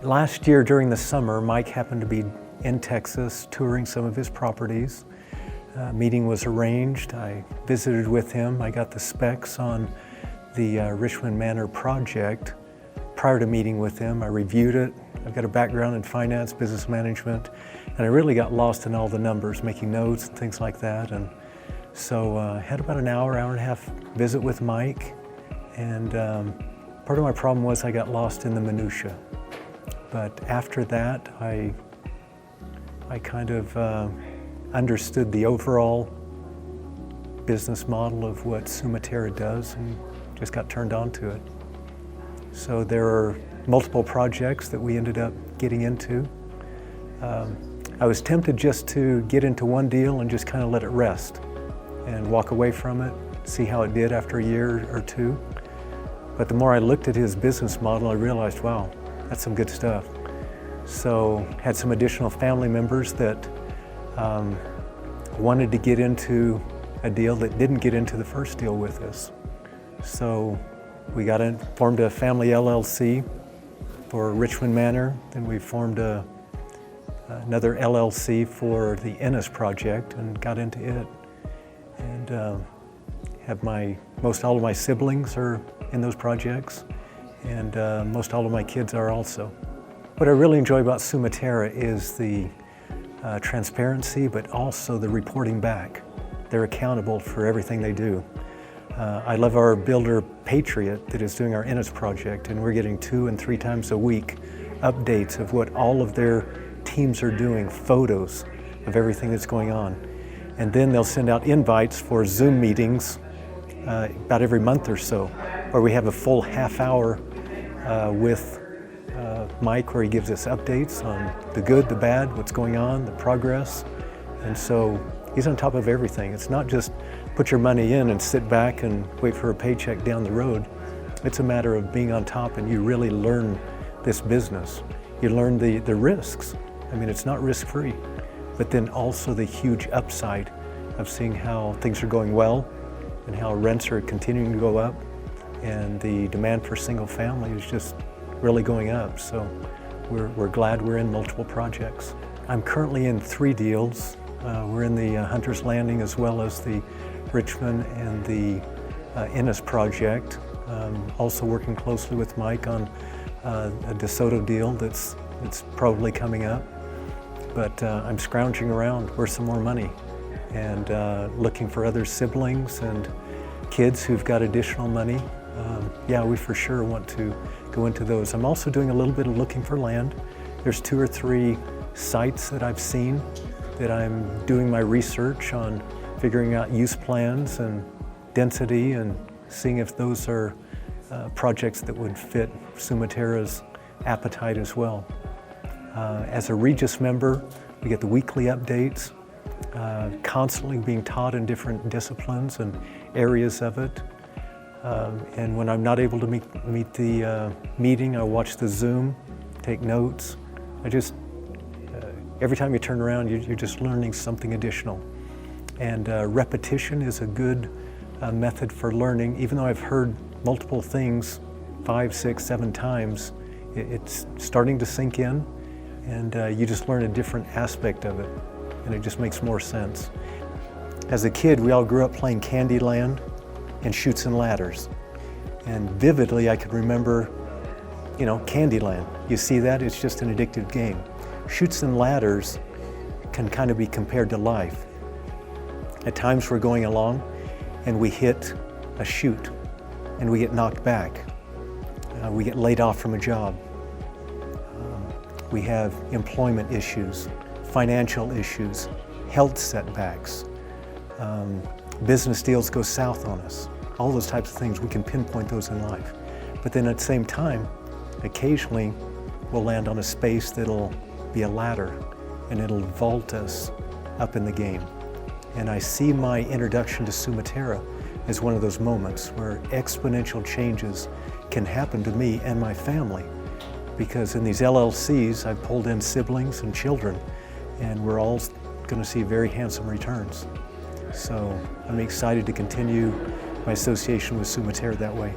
Last year during the summer, Mike happened to be in Texas touring some of his properties. A meeting was arranged. I visited with him. I got the specs on the Richmond Manor project. Prior to meeting with him, I reviewed it. I've got a background in finance, business management, and I really got lost in all the numbers, making notes and things like that. And so I had about an hour and a half visit with Mike. And part of my problem was I got lost in the minutia. But after that, I kind of understood the overall business model of what Sumaterra does and just got turned on to it. So there are multiple projects that we ended up getting into. I was tempted just to get into one deal and just kind of let it rest and walk away from it, see how it did after a year or two. But the more I looked at his business model, I realized, wow, that's some good stuff. So had some additional family members that wanted to get into a deal that didn't get into the first deal with us. So we formed a family LLC for Richmond Manor. Then we formed another LLC for the Ennis project and got into it. And have most all of my siblings are in those projects, and most all of my kids are also. What I really enjoy about Sumaterra is the transparency, but also the reporting back. They're accountable for everything they do. I love our builder Patriot that is doing our Ennis project, and we're getting 2 and 3 times a week updates of what all of their teams are doing, photos of everything that's going on. And then they'll send out invites for Zoom meetings about every month or so, where we have a full half hour with Mike, where he gives us updates on the good, the bad, what's going on, the progress. And so he's on top of everything. It's not just put your money in and sit back and wait for a paycheck down the road. It's a matter of being on top, and you really learn this business. You learn the risks. I mean, it's not risk-free, but then also the huge upside of seeing how things are going well and how rents are continuing to go up, and the demand for single family is just really going up. So we're glad we're in multiple projects. I'm currently in 3 deals. We're in the Hunter's Landing as well as the Richmond and the Ennis project. Also working closely with Mike on a DeSoto deal that's probably coming up. But I'm scrounging around for some more money and looking for other siblings and kids who've got additional money. Yeah, we for sure want to go into those. I'm also doing a little bit of looking for land. There's 2 or 3 sites that I've seen that I'm doing my research on, figuring out use plans and density and seeing if those are projects that would fit Sumaterra's appetite as well. As a Regis member, we get the weekly updates, constantly being taught in different disciplines and areas of it. And when I'm not able to meet the meeting, I watch the Zoom, take notes. Every time you turn around, you're just learning something additional. And repetition is a good method for learning. Even though I've heard multiple things 5, 6, 7 times, it's starting to sink in, and you just learn a different aspect of it, and it just makes more sense. As a kid, we all grew up playing Candyland and Chutes and Ladders. And vividly, I could remember, Candyland. You see that? It's just an addictive game. Chutes and Ladders can kind of be compared to life. At times we're going along and we hit a chute and we get knocked back. We get laid off from a job. We have employment issues, financial issues, health setbacks. Business deals go south on us. All those types of things, we can pinpoint those in life. But then at the same time, occasionally we'll land on a space that'll be a ladder, and it'll vault us up in the game. And I see my introduction to Sumaterra as one of those moments where exponential changes can happen to me and my family. Because in these LLCs, I've pulled in siblings and children, and we're all going to see very handsome returns. So I'm excited to continue my association with Sumaterra that way.